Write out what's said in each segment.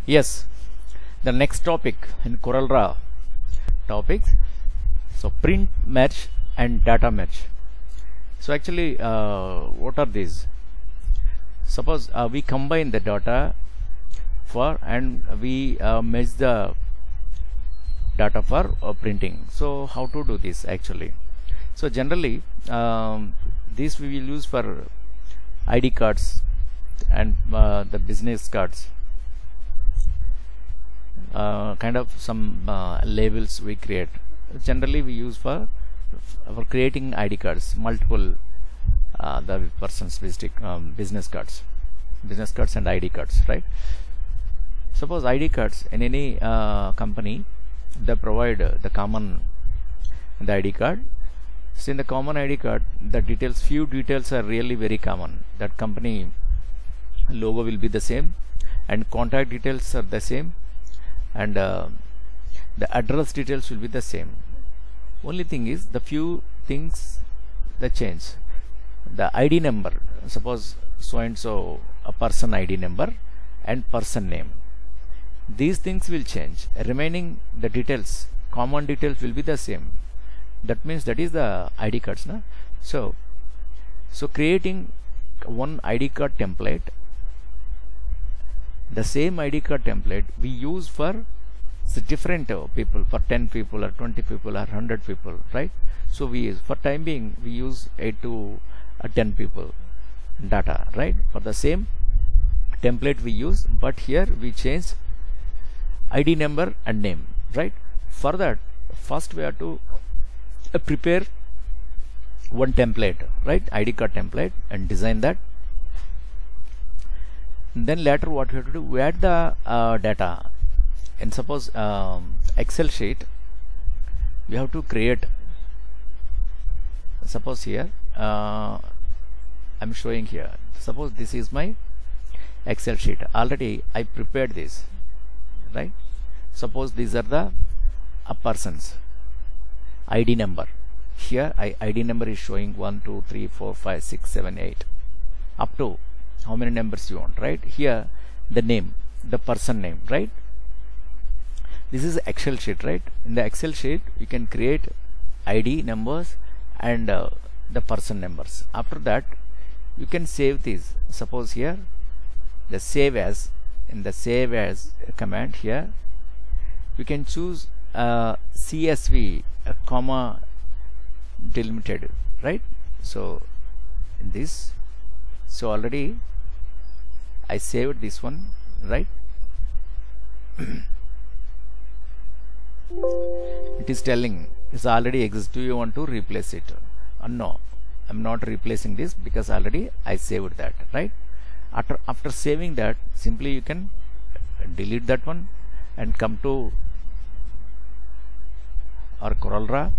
Yes, the next topic in CorelDRAW topics. So print merge and data merge. So actually, what are these? Suppose we combine the data and we merge the data for printing. So how to do this actually? So generally, this we will use for ID cards and the business cards. Kind of some labels we create. Generally we use for creating ID cards, multiple the person's business cards and ID cards, right? Suppose ID cards in any company, they provide the common ID card. So in the common ID card, the details, few details are really very common. That company logo will be the same and contact details are the same, and the address details will be the same. Only thing is the few things that change. The ID number, suppose so and so a person ID number and person name, these things will change. Remaining the details, common details will be the same. That means that is the ID cards, na? So creating one ID card template, the same ID card template we use for different people, for 10 people or 20 people or 100 people, right? So we, for time being, we use 8 to 10 people data, right? For the same template we use, but here we change ID number and name, right? For that, first we have to prepare one template, right? ID card template, and design that. And then later what we have to do, we add the data. And suppose Excel sheet, we have to create. Suppose here I'm showing here. Suppose this is my Excel sheet. Already I prepared this, right? Suppose these are the persons ID number. Here ID number is showing 1 2 3 4 5 6 7 8 up to how many numbers you want, right? Here the name, the person name, right? This is Excel sheet, right? In the Excel sheet you can create ID numbers and the person numbers. After that you can save these. Suppose here the save as, in the save as command, here you can choose CSV comma delimited, right? So this, so already I saved this one, right? It is telling it's already exists. Do you want to replace it? No, I'm not replacing this because already I saved that, right? After saving that, simply you can delete that one and come to our CorelDRAW,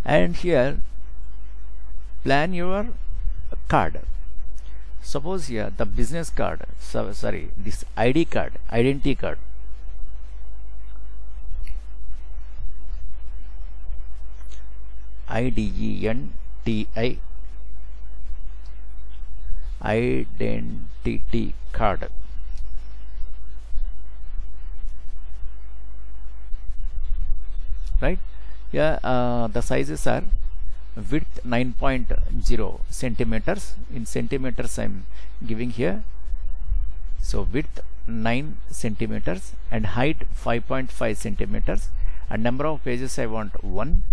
and here plan your card. Suppose here the business card, sorry, this ID card, identity card. IDENTI, identity card. Right? Yeah, the sizes are width 9.0 centimeters. In centimeters I'm giving here. So width 9 centimeters and height 5.5 centimeters, and number of pages I want 1,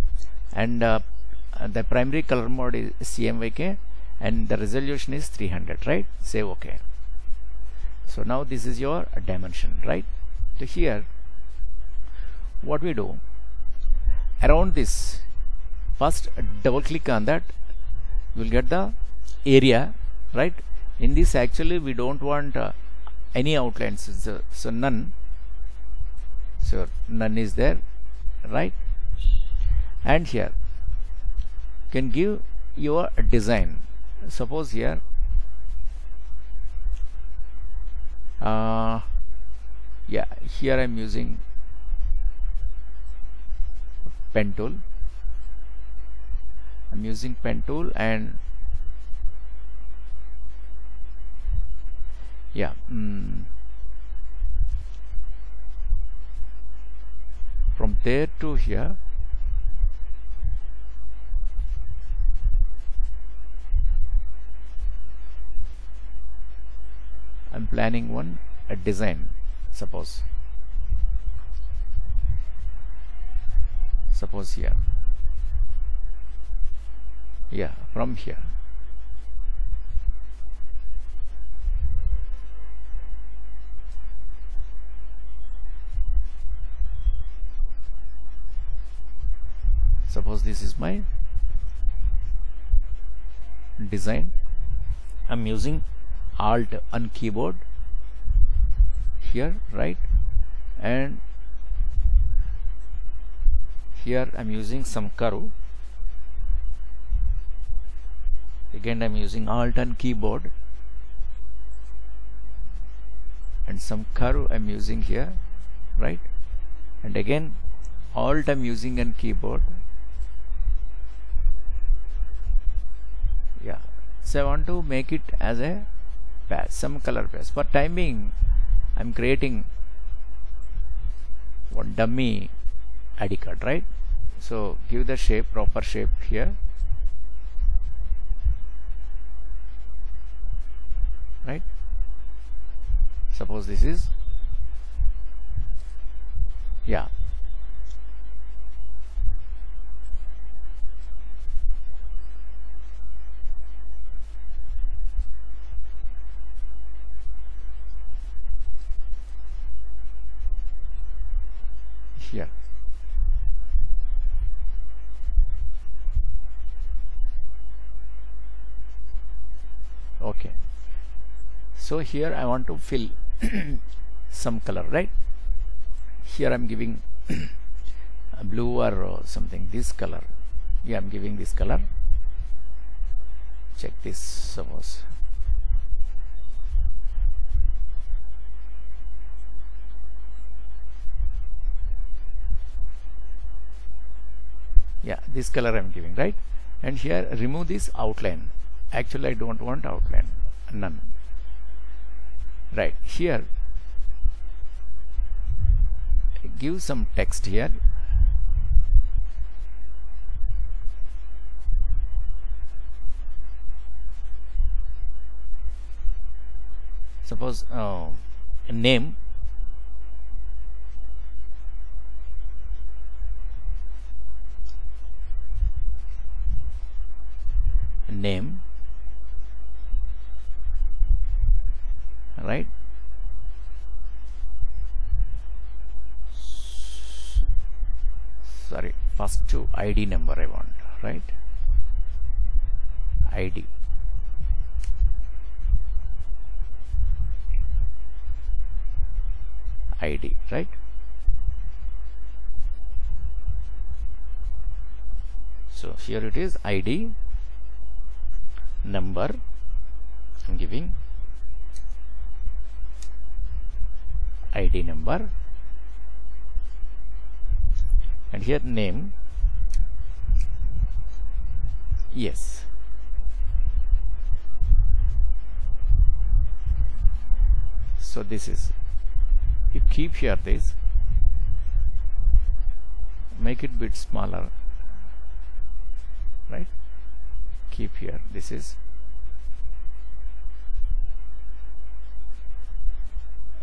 and the primary color mode is CMYK, and the resolution is 300, right? Say OK. So now this is your dimension, right? So here what we do, around this, first double click on that, you will get the area, right? In this actually we don't want any outlines, so none. So none is there, right? And here you can give your design. Suppose here yeah, here I'm using pen tool. I'm using pen tool, and yeah, from there to here, I'm planning a design. Suppose here, yeah, from here, suppose this is my design. I'm using Alt on keyboard here, right, and here I'm using some curve. Again I'm using Alt on keyboard, and some curve I'm using here, right, and again Alt I'm using on keyboard. Yeah, so I want to make it as a patch, some color patch. For time being, I'm creating one dummy ID card, right? So give the shape, proper shape here, right? Suppose this is, yeah, here. Okay, so here I want to fill some color, right? Here I'm giving a blue or something, this color. Yeah, I'm giving this color. Check this, suppose. Yeah, this color I'm giving, right? And here remove this outline. Actually I don't want outline, none. Right, here give some text here. Suppose a name, right? Sorry, first to ID number I want, right? ID. ID, right? So here it is ID number. I'm giving ID number, and here name. Yes. So this is, you keep here this, make it bit smaller, right? Keep here, this is,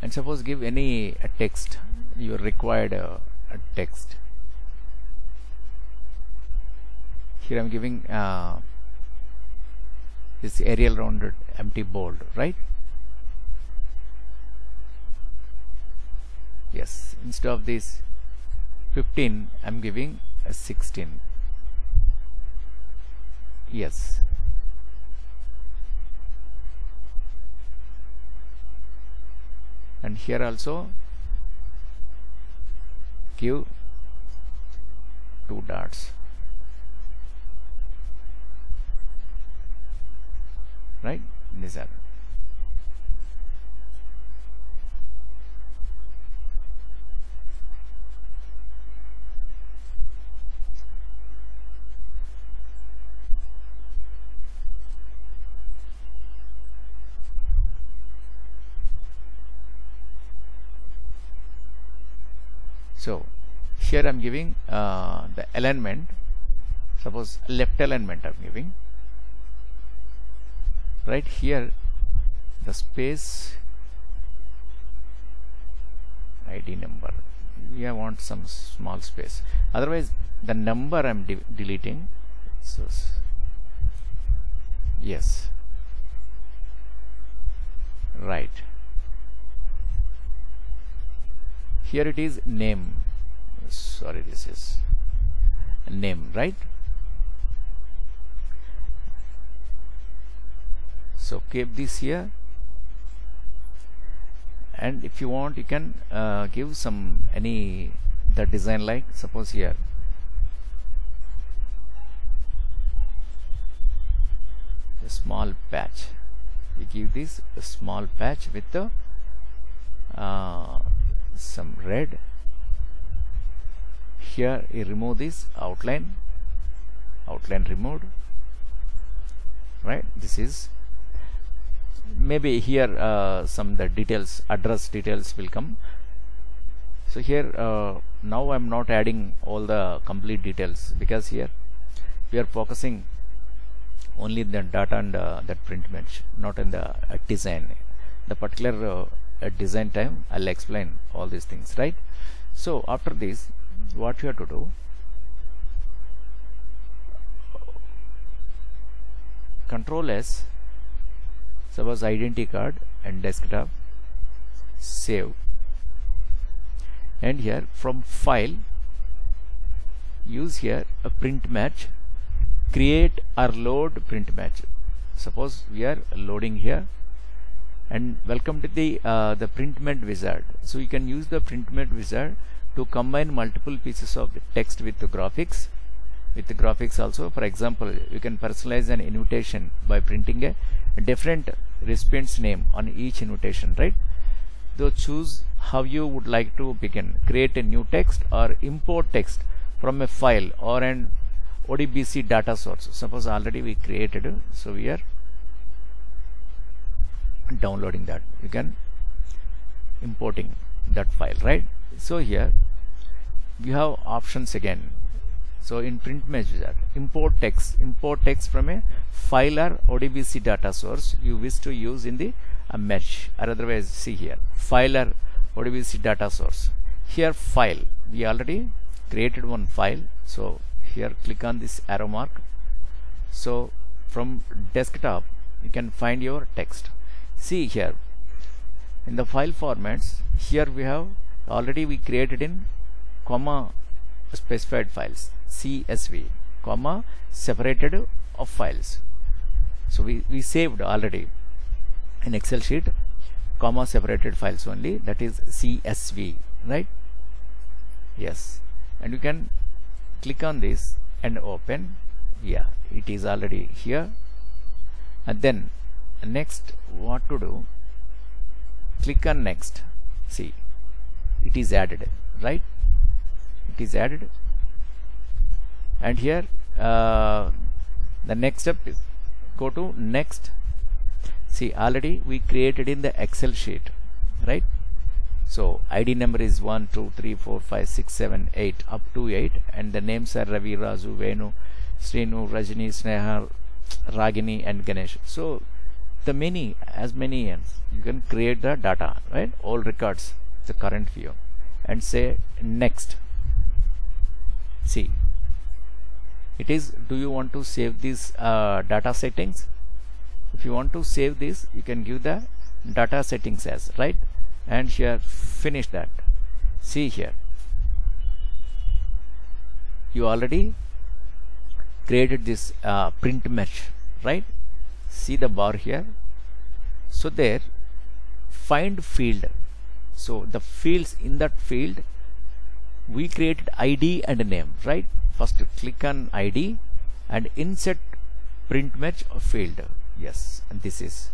and suppose give any a text, you required a text. Here I'm giving this Arial rounded empty bold, right? Yes, instead of this 15 I'm giving a 16. Yes. And here also give 2 dots, right? These are. So here I'm giving the alignment. Suppose left alignment I'm giving. Right here the space ID number, we want some small space, otherwise the number I'm deleting. So yes, right, here it is name, sorry, this is name, right? So keep this here, and if you want you can give some any the design, like suppose here a small patch, we give this a small patch with the some red. Here you remove this outline removed, right? This is maybe here some the details, address details will come. So here now I'm not adding all the complete details, because here we are focusing only the data and that print match, not in the design. The particular design time I'll explain all these things, right? So after this, what you have to do, Control S, suppose identity card and desktop, save, and here from file use here a print match, create or load print match. Suppose we are loading here, and welcome to the print match wizard. So you can use the print match wizard to combine multiple pieces of text with the graphics. With the graphics also, for example, you can personalize an invitation by printing a different recipient's name on each invitation, right? So choose how you would like to begin. Create a new text or import text from a file or an ODBC data source. Suppose already we created, so we are downloading that. You can importing that file, right? So here you have options again. So in print match wizard, import text from a file or ODBC data source you wish to use in the match, or otherwise see here file or ODBC data source. Here file, we already created one file, so here click on this arrow mark. So from desktop you can find your text. See here in the file formats, here we have already we created in comma specified files, CSV, comma separated of files. So we saved already in Excel sheet comma separated files only, that is CSV, right? Yes, and you can click on this and open. Yeah, it is already here. And then next, what to do, click on next. See, it is added, right? It is added, and here the next step is go to next. See, already we created in the Excel sheet, right? So ID number is 1 2 3 4 5 6 7 8 up to 8, and the names are Ravi, Raju, Venu, Srinu, Rajini, Sneha, Ragini and Ganesh. So the many, as many ends, you can create the data, right? All records, the current view, and say next. See, it is, do you want to save these data settings? If you want to save this, you can give the data settings as, right? And here finish that. See here, you already created this print match, right? See the bar here. So there, find field. So the fields, in that field we created ID and name, right? First click on ID and insert print match field. Yes, and this is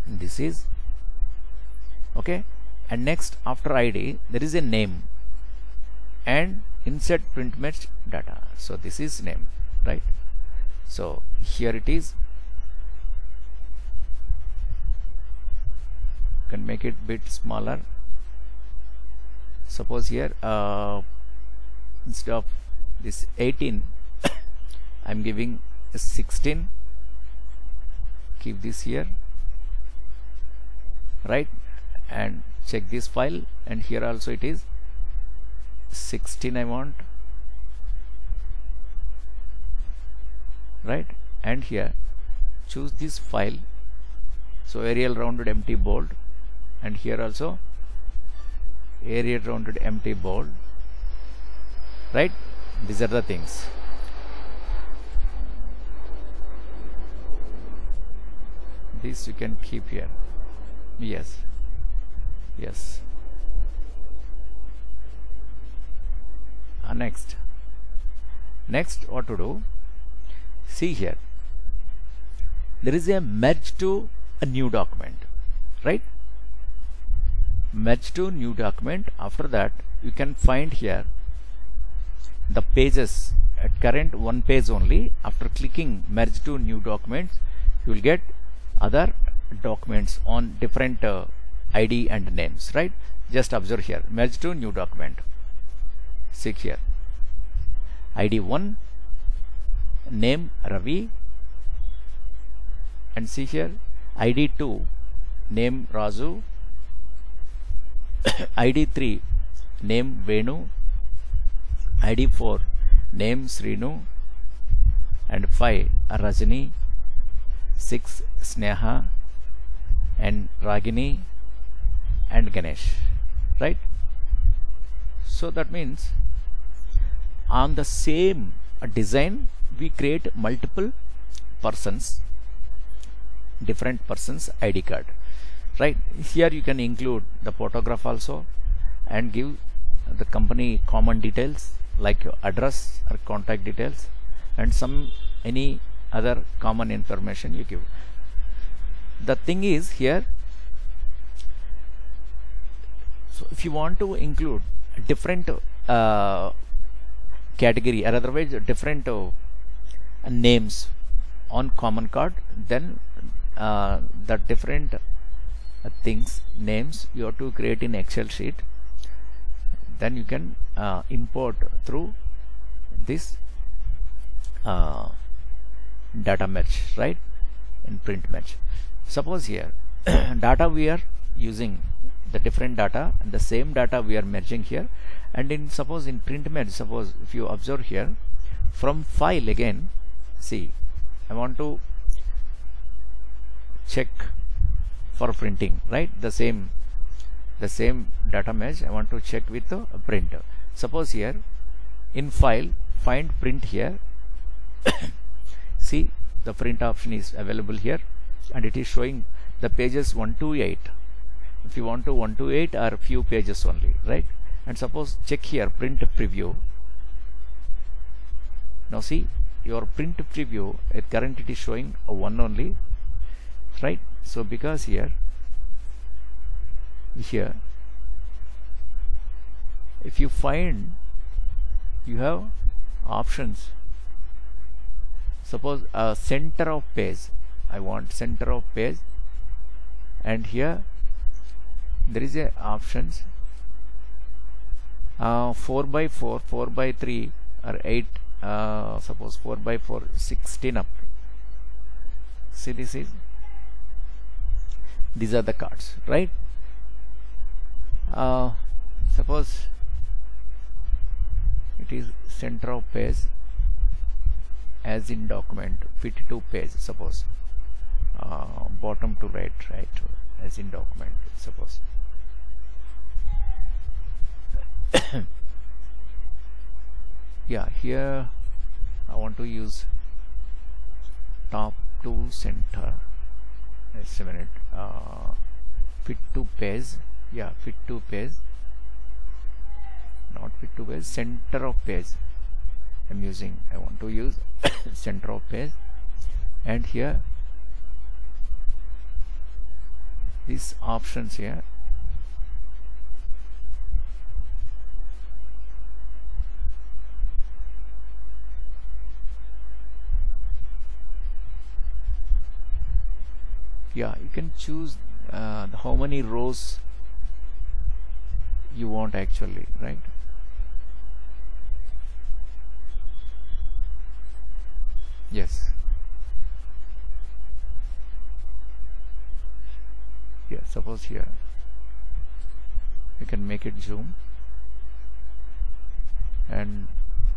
this is okay. And next, after ID there is a name and insert print match data. So this is name, right? So here it is. You can make it bit smaller. suppose here instead of this 18 I'm giving 16. Keep this here, right, and check this file, and here also it is 16 I want, right, and here choose this file, so Arial rounded empty bold, and here also Arial rounded empty bold, right. These are the things. This you can keep here. Yes, yes. Next what to do, see here there is a merge to a new document, right, merge to new document. After that you can find here the pages at current one page only. After clicking merge to new documents, you will get other documents on different ID and names, right. Just observe here, merge to new document. See here, ID 1, name Ravi, and see here ID 2, name Raju, ID 3, name Venu, ID 4, name Srinu, and 5 Rajani, 6 Sneha, and Ragini, and Ganesh, right. So that means on the same design we create multiple persons, different persons ID card, right. Here you can include the photograph also and give the company common details like your address or contact details and some any other common information you give. The thing is here, so if you want to include different category or otherwise different names on common card, then the different things names you have to create in Excel sheet, then you can import through this data merge, right, in print merge. Suppose here data we are using the different data and the same data we are merging here, and in suppose in print merge, suppose if you observe here from file again, see I want to check for printing, right, the same data merge I want to check with the print. Suppose here in file find print here see the print option is available here and it is showing the pages 1 to 8. If you want to 1 to 8 or few pages only, right, and suppose check here print preview. Now see your print preview at current it is showing a 1 only, right. So because here if you find you have options, suppose center of page, I want center of page, and here there is a options 4 by 4, 4 by 3 or 8, suppose 4 by 4, 16 up. See these are the cards, right. Suppose it is center of page as in document fit to page, suppose bottom to right as in document, suppose yeah, here I want to use top to center. Just a minute, fit to page, yeah, fit to page, not fit to page, center of page I'm using, I want to use center of page, and here these options here, yeah, you can choose how many rows you want actually, right? Yes. Here, suppose here you can make it zoom, and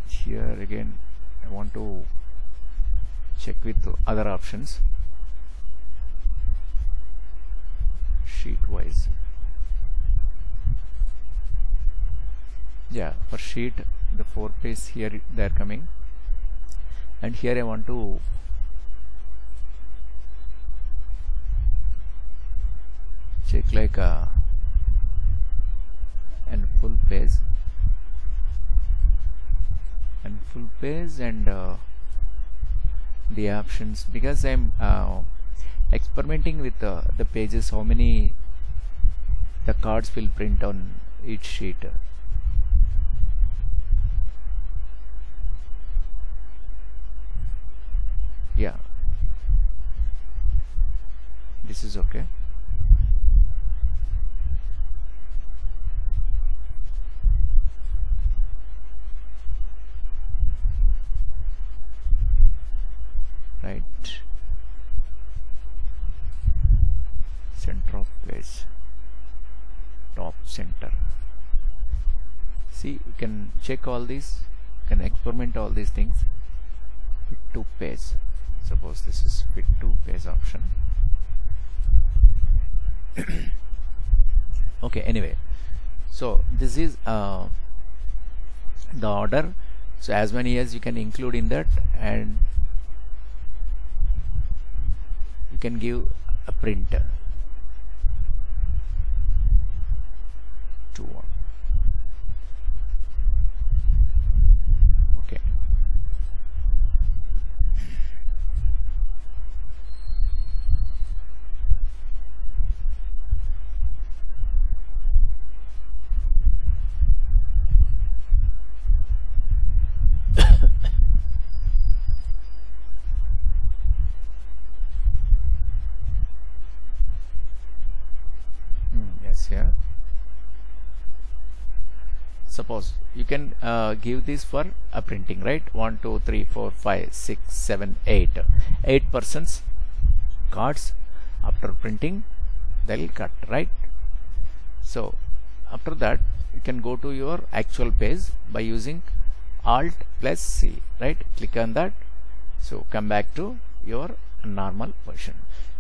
here again I want to check with other options, sheet wise. Yeah, for sheet the 4 pages here they are coming, and here I want to check like and full page and the options, because I'm experimenting with the pages, how many the cards will print on each sheet. Yeah, this is okay. Right, center of page, top center. See, you can check all these, you can experiment all these things. Fit to page, suppose this is fit to page option. Okay, anyway, so this is the order, so as many as you can include in that, and you can give a print to one. Okay. Yes, here. Suppose you can give this for a printing, right? 1 2 3 4 5 6 7 8 persons cards. After printing they'll cut, right? So after that you can go to your actual page by using Alt plus C, right? Click on that, so come back to your normal version.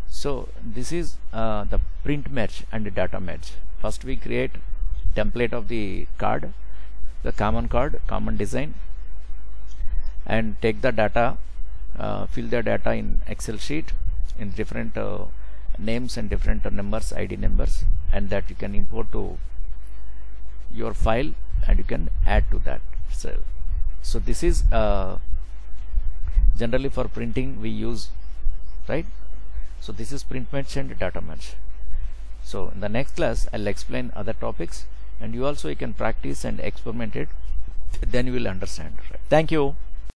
So this is the print merge and the data merge. First we create template of the card, the common card, common design, and take the data, fill the data in Excel sheet in different names and different numbers, ID numbers, and that you can import to your file and you can add to that. So this is generally for printing we use, right? So this is print merge and data merge. So in the next class I'll explain other topics, and you can practice and experiment it, then you will understand. Thank you.